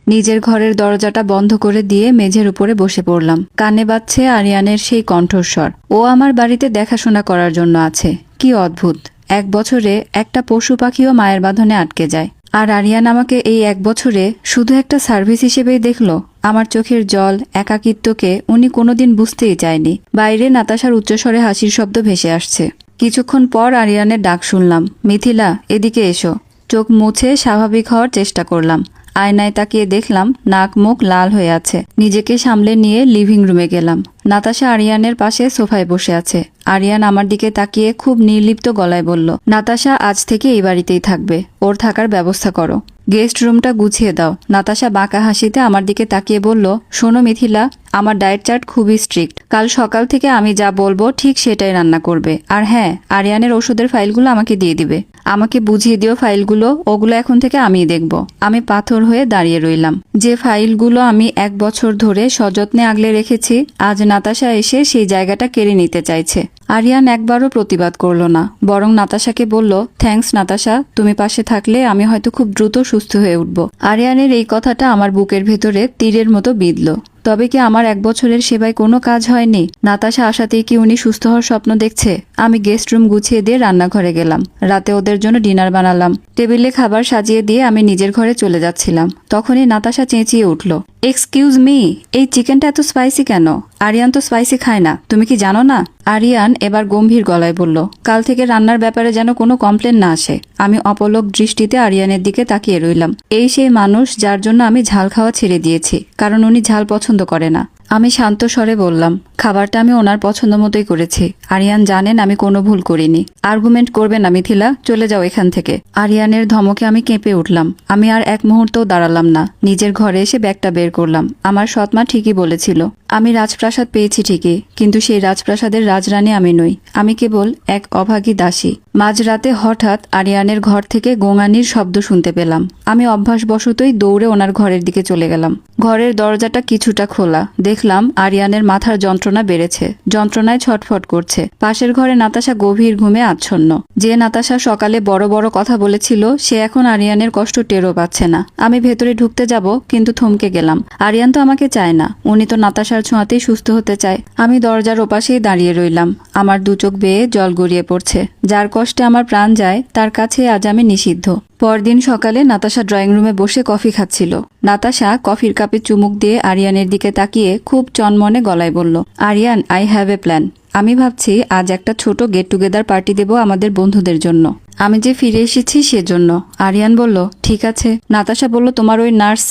নিজের ঘরের দরজাটা বন্ধ করে দিয়ে মেঝের উপরে বসে পড়লাম। কানে বাজছে আরিয়ানের সেই কণ্ঠস্বর। ও আমার বাড়িতে দেখাশোনা করার জন্য আছে। কি অদ্ভুত, 1 বছরে একটা পশু পাখিও মায়ের বাঁধনে আটকে যায়। আর আরিয়ান আমাকে এই 1 বছরে শুধু একটা সার্ভিস হিসেবেই দেখলো। আমার চোখের জল, একাকিত্বকে উনি কোনোদিন বুঝতেই চায়নি। বাইরে নাতাশার উচ্চস্বরে হাসির শব্দ ভেসে আসছে। কিছুক্ষণ পর আরিয়ানের ডাক শুনলাম, মিথিলা এদিকে এসো। চোখ মুছে স্বাভাবিক হওয়ার চেষ্টা করলাম। আয়নায় তাকিয়ে দেখলাম নাক মুখ লাল হয়ে আছে। নিজেকে সামলে নিয়ে লিভিং রুমে গেলাম। নাতাশা আরিয়ানের পাশে সোফায় বসে আছে। আরিয়ান আমার দিকে তাকিয়ে খুব নির্লিপ্ত গলায় বলল, নাতাশা আজ থেকে এই বাড়িতেই থাকবে, ওর থাকার ব্যবস্থা করো। গেস্ট রুমটা গুছিয়ে দাও। নাতাশা বাঁকা হাসিতে আমার দিকে তাকিয়ে বলল, শোনো মিথিলা, আমার ডায়েট চার্ট খুবই স্ট্রিক্ট। কাল সকাল থেকে আমি যা বলবো ঠিক সেটাই রান্না করবে। আর হ্যাঁ, আরিয়ানের ওষুধের ফাইলগুলো আমাকে দিয়ে দিবে। আমাকে বুঝিয়ে দিও ফাইলগুলো, ওগুলো এখন থেকে আমিই দেখব। আমি পাথর হয়ে দাঁড়িয়ে রইলাম। যে ফাইলগুলো আমি 1 বছর ধরে সযত্নে আগলে রেখেছি, আজ নাতাশা এসে সেই জায়গাটা কেড়ে নিতে চাইছে। আরিয়ান একবারও প্রতিবাদ করলো না, বরং নাতাশাকে বলল, থ্যাঙ্কস নাতাশা, তুমি পাশে থাকলে আমি হয়তো খুব দ্রুত সুস্থ হয়ে উঠব। আরিয়ানের এই কথাটা আমার বুকের ভেতরে তীরের মতো বিঁধল। তবে কি আমার 1 বছরের সেবায় কোনো কাজ হয়নি? নাতাশা আসাতেই কি উনি সুস্থ হওয়ার স্বপ্ন দেখছে? আমি গেস্ট রুম গুছিয়ে দিয়ে রান্নাঘরে গেলাম। রাতে ওদের জন্য ডিনার বানালাম। টেবিলে খাবার সাজিয়ে দিয়ে আমি নিজের ঘরে চলে যাচ্ছিলাম। তখনই নাতাশা চেঁচিয়ে উঠল, এক্সকিউজ মি, এই চিকেনটা এত স্পাইসি কেন? আরিয়ান তো স্পাইসি খায় না, তুমি কি জানো না? আরিয়ান এবার গম্ভীর গলায় বলল, কাল থেকে রান্নার ব্যাপারে যেন কোনো কমপ্লেন না আসে। আমি অপলক দৃষ্টিতে আরিয়ানের দিকে তাকিয়ে রইলাম। এই সেই মানুষ যার জন্য আমি ঝাল খাওয়া ছেড়ে দিয়েছি, কারণ উনি ঝাল পছন্দ করে না। আমি শান্ত স্বরে বললাম, খাবারটা আমি ওনার পছন্দ মতোই করেছি। আরিয়ান জানেন আমি কোনো ভুল করিনি। আর্গুমেন্ট করবে না মিথিলা, চলে যাও এখান থেকে। আরিয়ানের ধমকে আমি কেঁপে উঠলাম। আমি আর এক মুহূর্তও দাঁড়ালাম না। নিজের ঘরে এসে ব্যাগটা বের করলাম। আমার সৎমা ঠিকই বলেছিল, আমি রাজপ্রাসাদ পেয়েছি ঠিকই, কিন্তু সেই রাজপ্রাসাদের রাজরানী আমি নই। আমি কেবল এক অভাগী দাসী। মাঝরাতে হঠাৎ আরিয়ানের ঘর থেকে গোঙানির শব্দ শুনতে পেলাম। আমি অভ্যাসবশতই দৌড়ে ওনার ঘরের দিকে চলে গেলাম। ঘরের দরজাটা কিছুটা খোলা। দেখলাম আরিয়ানের মাথার যন্ত্রণা বেড়েছে, যন্ত্রণায় ছটফট করছে। পাশের ঘরে নাতাশা গভীর ঘুমে আচ্ছন্ন। যে নাতাশা সকালে বড় বড় কথা বলেছিল, সে এখন আরিয়ানের কষ্ট টেরও পাচ্ছে না। আমি ভেতরে ঢুকতে যাব, কিন্তু থমকে গেলাম। আরিয়ান তো আমাকে চায় না, উনি তো নাতাশার ছোঁয়াতেই সুস্থ হতে চায়। আমি দরজার ওপাশেই দাঁড়িয়ে রইলাম। আমার 2 চোখ বেয়ে জল গড়িয়ে পড়ছে। যার কষ্টে আমার প্রাণ যায়, তার কাছে আজ আমি নিষিদ্ধ। পরদিন সকালে নাতাশা ড্রয়িং রুমে বসে কফি খাচ্ছিল। নাতাশা কফির কাপে চুমুক দিয়ে আরিয়ানের দিকে তাকিয়ে খুব চনমনে গলায় বলল, Aryan, I have a plan. আমি ভাবছি আজ একটা ছোট গেট টুগেদার পার্টি দেব আমাদের বন্ধুদের জন্য। আমি যে ফিরে এসেছি সেজন্য। আরিয়ান বলল, ঠিক আছে। নাতাশা বলল, তোমার ওই নার্স,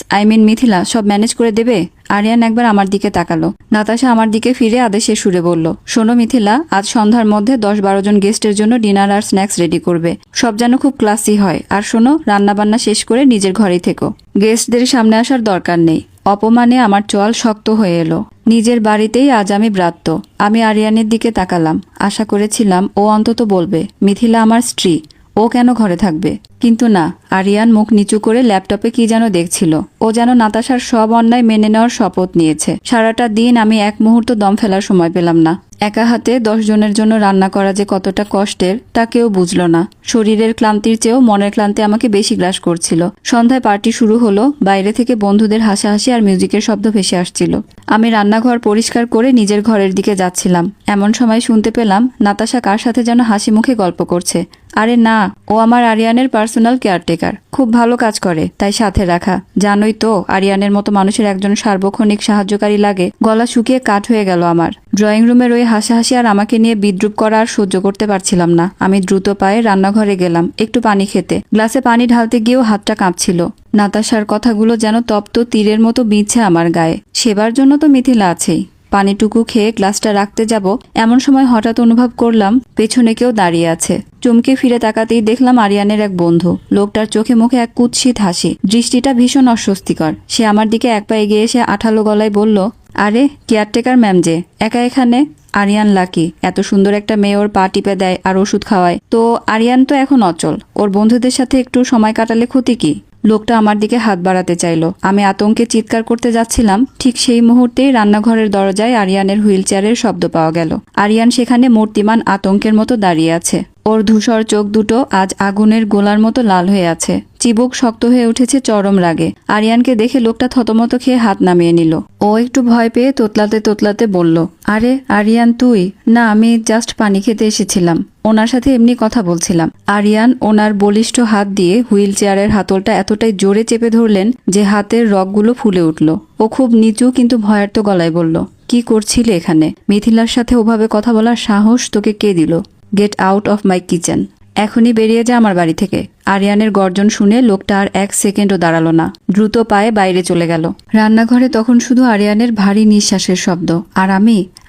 মিথিলা সব ম্যানেজ করে দেবে? আরিয়ান একবার আমার দিকে তাকালো। নাতাশা আমার দিকে ফিরে আদেশের সুরে বলল, শোনো মিথিলা, আজ সন্ধ্যার মধ্যে 10-12 জন গেস্টের জন্য ডিনার আর স্ন্যাক্স রেডি করবে। সব যেন খুব ক্লাসি হয়। আর শোনো, রান্নাবান্না শেষ করে নিজের ঘরেই থেকো। গেস্টদের সামনে আসার দরকার নেই। অপমানে আমার চোয়াল শক্ত হয়ে এলো। নিজের বাড়িতেই আজ আমি ব্রাত্য। আমি আরিয়ানের দিকে তাকালাম। আশা করেছিলাম ও অন্তত বলবে, মিথিলা আমার স্ত্রী, ও কেন ঘরে থাকবে। কিন্তু না, আরিয়ান মুখ নিচু করে ল্যাপটপে কি যেন দেখছিল। ও যেন নাতাশার সব অন্যায় মেনে নেওয়ার শপথ নিয়েছে। সারাটা দিন আমি এক মুহূর্ত দম ফেলার সময় পেলাম না। একা হাতে 10 জনের জন্য রান্না করা যে কতটা কষ্টের, তা কেউ বুঝল না। শরীরের ক্লান্তির চেয়েও মনের ক্লান্তি আমাকে বেশি গ্রাস করছিল। সন্ধ্যায় পার্টি শুরু হলো। বাইরে থেকে বন্ধুদের হাসাহাসি আর মিউজিকের শব্দ ভেসে আসছিল। আমি রান্নাঘর পরিষ্কার করে নিজের ঘরের দিকে যাচ্ছিলাম। এমন সময় শুনতে পেলাম নাতাশা কার সাথে যেন হাসি মুখে গল্প করছে। আরে না, ও আমার আরিয়ানের পার্সোনাল কেয়ারটেকার। খুব ভালো কাজ করে, তাই সাথে রাখা। জানোই তো, আরিয়ানের মতো মানুষের একজন সার্বক্ষণিক সাহায্যকারী লাগে। গলা শুকিয়ে কাঠ হয়ে গেল আমার। ড্রয়িং রুমের ওই হাসাহাসি আর আমাকে নিয়ে বিদ্রুপ করা আর সহ্য করতে পারছিলাম না। আমি দ্রুত পায়ে রান্নাঘরে গেলাম একটু পানি খেতে। গ্লাসে পানি ঢালতে গিয়েও হাতটা কাঁপছিল। নাতাশার কথাগুলো যেন তপ্ত তীরের মতো বিঁধছে আমার গায়ে। সেবার জন্য তো মিথিলা আছেই। পানিটুকু খেয়ে গ্লাসটা রাখতে যাব, এমন সময় হঠাৎ অনুভব করলাম পেছনে কেউ দাঁড়িয়ে আছে। চমকে ফিরে তাকাতেই দেখলাম আরিয়ানের এক বন্ধু। লোকটার চোখে মুখে এক কুৎসিত হাসি, দৃষ্টিটা ভীষণ অস্বস্তিকর। সে আমার দিকে এক পা এগিয়ে এসে আঠালো গলায় বলল, আরে কেয়ারটেকার ম্যাম যে, একা এখানে? আরিয়ান লাকি, এত সুন্দর একটা মেয়ে ওর পা টিপে দেয় আর ওষুধ খাওয়ায়। তো আরিয়ান তো এখন অচল, ওর বন্ধুদের সাথে একটু সময় কাটালে ক্ষতি কি? লোকটা আমার দিকে হাত বাড়াতে চাইল। আমি আতঙ্কে চিৎকার করতে যাচ্ছিলাম। ঠিক সেই মুহূর্তেই রান্নাঘরের দরজায় আরিয়ানের হুইল চেয়ারের শব্দ পাওয়া গেল। আরিয়ান সেখানে মূর্তিমান আতঙ্কের মতো দাঁড়িয়ে আছে। ওর ধূসর চোখ দুটো আজ আগুনের গোলার মতো লাল হয়ে আছে, চিবুক শক্ত হয়ে উঠেছে চরম রাগে। আরিয়ানকে দেখে লোকটা থতমত খেয়ে হাত নামিয়ে নিল। ও একটু ভয় পেয়ে তোতলাতে তোতলাতে বলল, আরে আরিয়ান তুই? না, আমি জাস্ট পানি খেতে এসেছিলাম, ওনার সাথে এমনি কথা বলছিলাম। আরিয়ান ওনার বলিষ্ঠ হাত দিয়ে হুইল চেয়ারের হাতলটা এতটাই জোরে চেপে ধরলেন যে হাতের রগগুলো ফুলে উঠল। ও খুব নিচু কিন্তু ভয়ার্ত গলায় বলল, কি করছিলে এখানে? মিথিলার সাথে ওভাবে কথা বলার সাহস তোকে কে দিল? Get out of my kitchen, এখনই বেরিয়ে যা আমার বাড়ি থেকে। আরিয়ানের গর্জন শুনে লোকটা আর এক সেকেন্ডও দাঁড়ালো না, দ্রুত পায়ে বাইরে চলে গেল। রান্নাঘরে তখন শুধু আরিয়ানের ভারী নিঃশ্বাসের শব্দ, আর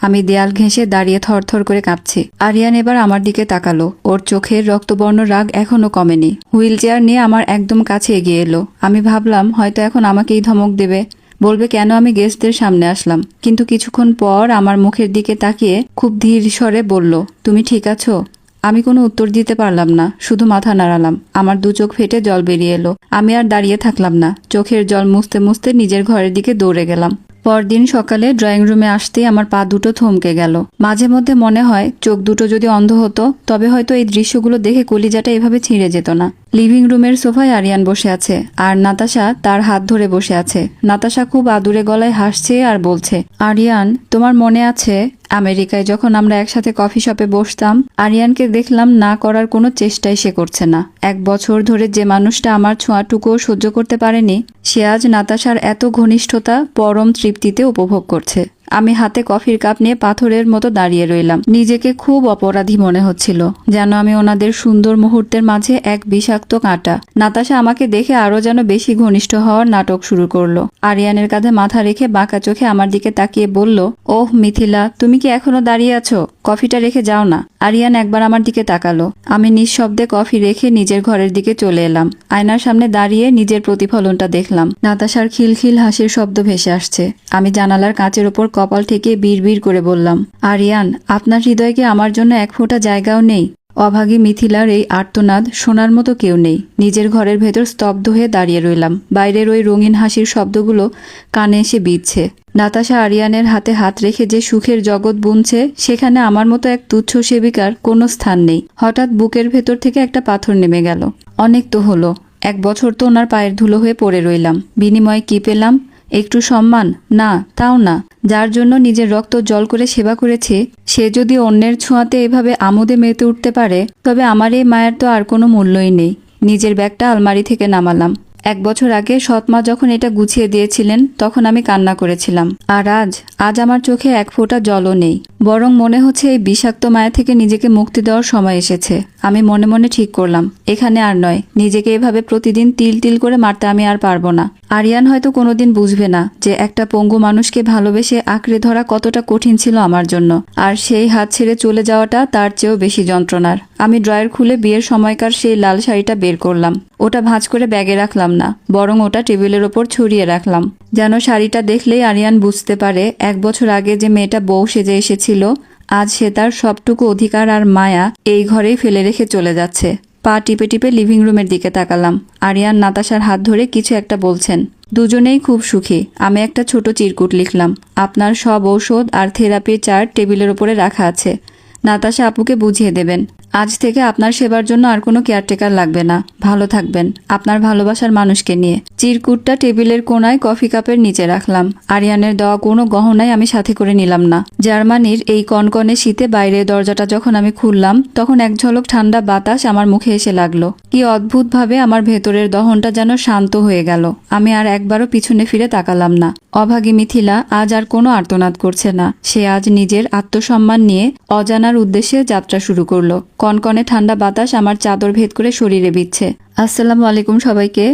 আমি দেয়াল ঘেঁষে দাঁড়িয়ে থরথর করে কাঁপছি। আরিয়ান এবার আমার দিকে তাকালো, ওর চোখের রক্তবর্ণ রাগ এখনো কমেনি। হুইল চেয়ার নিয়ে আমার একদম কাছে এগিয়ে এলো। আমি ভাবলাম হয়তো এখন আমাকেই ধমক দেবে, বলবে কেন আমি গেস্টদের সামনে আসলাম। কিন্তু কিছুক্ষণ পর আমার মুখের দিকে তাকিয়ে খুব ধীর স্বরে বলল, তুমি ঠিক আছো? আমি কোনো উত্তর দিতে পারলাম না, শুধু মাথা নাড়ালাম। আমার দু চোখ ফেটে জল বেরিয়ে এলো। আমি আর দাঁড়িয়ে থাকলাম না, চোখের জল মুছতে মুছতে নিজের ঘরের দিকে দৌড়ে গেলাম। পরদিন সকালে ড্রয়িং রুমে আসতেই আমার পা দুটো থমকে গেল। মাঝে মধ্যে মনে হয় চোখ দুটো যদি অন্ধ হতো তবে হয়তো এই দৃশ্যগুলো দেখে কলিজাটা এভাবে ছিঁড়ে যেত না। লিভিং রুমের সোফায় আরিয়ান বসে আছে আর নাতাশা তার হাত ধরে বসে আছে। নাতাশা খুব আদুরে গলায় হাসছে আর বলছে, আরিয়ান তোমার মনে আছে আমেরিকায় যখন আমরা একসাথে কফি শপে বসতাম? আরিয়ানকে দেখলাম না করার কোনো চেষ্টাই সে করছে না। 1 বছর ধরে যে মানুষটা আমার ছোঁয়াটুকুও সহ্য করতে পারেনি সে আজ নাতাশার এত ঘনিষ্ঠতা পরম তৃপ্তিতে উপভোগ করছে। আমি হাতে কফির কাপ নিয়ে পাথরের মতো দাঁড়িয়ে রইলাম। নিজেকে খুব অপরাধী মনে হচ্ছিল, যেন আমি ওনাদের সুন্দর মুহূর্তের মাঝে এক বিষাক্ত কাঁটা। নাতাশা আমাকে দেখে আরো যেন বেশি ঘনিষ্ঠ হওয়ার নাটক শুরু করলো। আরিয়ানের কাঁধে মাথা রেখে বাঁকা চোখে আমার দিকে তাকিয়ে বলল, ওহ মিথিলা, তুমি কি এখনো দাঁড়িয়ে আছো? কফিটা রেখে যাও না। আরিয়ান একবার আমার দিকে তাকালো। আমি নিঃশব্দে কফি রেখে নিজের ঘরের দিকে চলে এলাম। আয়নার সামনে দাঁড়িয়ে নিজের প্রতিফলনটা দেখলাম। নাতাশার খিলখিল হাসির শব্দ ভেসে আসছে। আমি জানালার কাঁচের ওপর কপাল থেকে বিড়বিড় করে বললাম, আরিয়ান আপনার হৃদয়ে কি আমার জন্য এক ফোঁটা জায়গাও নেই? অভাগী মিথিলার এই আর্তনাদ শোনার মতো কেউ নেই। নিজের ঘরের ভেতর স্তব্ধ হয়ে দাঁড়িয়ে রইলাম। বাইরের ওই রঙিন হাসির শব্দগুলো কানে এসে বিঁধছে। নাতাশা আরিয়ানের হাতে হাত রেখে যে সুখের জগৎ বুনছে সেখানে আমার মতো এক তুচ্ছ সেবিকার কোনো স্থান নেই। হঠাৎ বুকের ভেতর থেকে একটা পাথর নেমে গেল। অনেক তো হলো, 1 বছর তো ওনার পায়ের ধুলো হয়ে পড়ে রইলাম। বিনিময়ে কি পেলাম? একটু সম্মান? না, তাও না। যার জন্য নিজের রক্ত জল করে সেবা করেছে সে যদি অন্যের ছোঁয়াতে এভাবে আমোদে মেতে উঠতে পারে তবে আমার এই মায়ের তো আর কোনো মূল্যই নেই। নিজের ব্যাগটা আলমারি থেকে নামালাম। 1 বছর আগে সৎমা যখন এটা গুছিয়ে দিয়েছিলেন তখন আমি কান্না করেছিলাম। আর আজ আমার চোখে এক ফোঁটা জলও নেই। বরং মনে হচ্ছে এই বিষাক্ত মায়া থেকে নিজেকে মুক্তি দেওয়ার সময় এসেছে। আমি মনে মনে ঠিক করলাম এখানে আর নয়। নিজেকে এভাবে প্রতিদিন তিল তিল করে মারতে আমি আর পারবো না। আরিয়ান হয়তো কোনোদিন বুঝবে না যে একটা পঙ্গু মানুষকে ভালোবেসে আঁকড়ে ধরা কতটা কঠিন ছিল আমার জন্য। আর সেই হাত ছেড়ে চলে যাওয়াটা তার চেয়েও বেশি যন্ত্রণার। আমি ড্রয়ার খুলে বিয়ের সময়কার সেই লাল শাড়িটা বের করলাম। ওটা ভাঁজ করে ব্যাগে রাখলাম না, বরং ওটা টেবিলের ওপর ছড়িয়ে রাখলাম, যেন শাড়িটা দেখলেই আরিয়ান বুঝতে পারে 1 বছর আগে যে মেয়েটা বউ সেজে এসেছিল আজ সে তার সবটুকু অধিকার আর মায়া এই ঘরেই ফেলে রেখে চলে যাচ্ছে। পা টিপে টিপে লিভিং রুমের দিকে তাকালাম। আরিয়ান নাতাশার হাত ধরে কিছু একটা বলছেন। দুজনেই খুব সুখী। আমি একটা ছোট চিরকুট লিখলাম, আপনার সব ঔষধ আর থেরাপির চার্ট টেবিলের ওপরে রাখা আছে। নাতাশা আপুকে বুঝিয়ে দেবেন আজ থেকে আপনার সেবার জন্য আর কোনো কেয়ারটেকার লাগবে না। ভালো থাকবেন আপনার ভালোবাসার মানুষকে নিয়ে। চিরকুটটা টেবিলের কোনায় কফি কাপের নিচে রাখলাম। আরিয়ানের দেওয়া কোনো গহনাই আমি সাথে করে নিলাম না। জার্মানির এই কনকনে শীতে বাইরের দরজাটা যখন আমি খুললাম তখন এক ঝলক ঠান্ডা বাতাস আমার মুখে এসে লাগলো। কি অদ্ভুতভাবে আমার ভেতরের দহনটা যেন শান্ত হয়ে গেল। আমি আর একবারও পিছনে ফিরে তাকালাম না। অভাগী মিথিলা আজ আর কোনো আর্তনাদ করছে না। সে আজ নিজের আত্মসম্মান নিয়ে অজানার উদ্দেশ্যে যাত্রা শুরু করলো। কনকনে ঠান্ডা বাতাস আমার চাদর ভেদ করে শরীরে বিচ্ছে। আসসালামু আলাইকুম সবাইকে।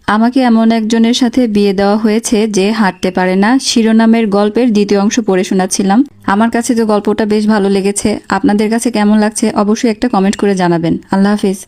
আমাকে এমন একজনের সাথে বিয়ে দেওয়া হয়েছে যে হাঁটতে পারে না শিরোনামের গল্পের দ্বিতীয় অংশ পড়ে শোনাচ্ছিলাম। আমার কাছে তো গল্পটা বেশ ভালো লেগেছে। আপনাদের কাছে কেমন লাগছে অবশ্যই একটা কমেন্ট করে জানাবেন। আল্লাহ হাফিজ।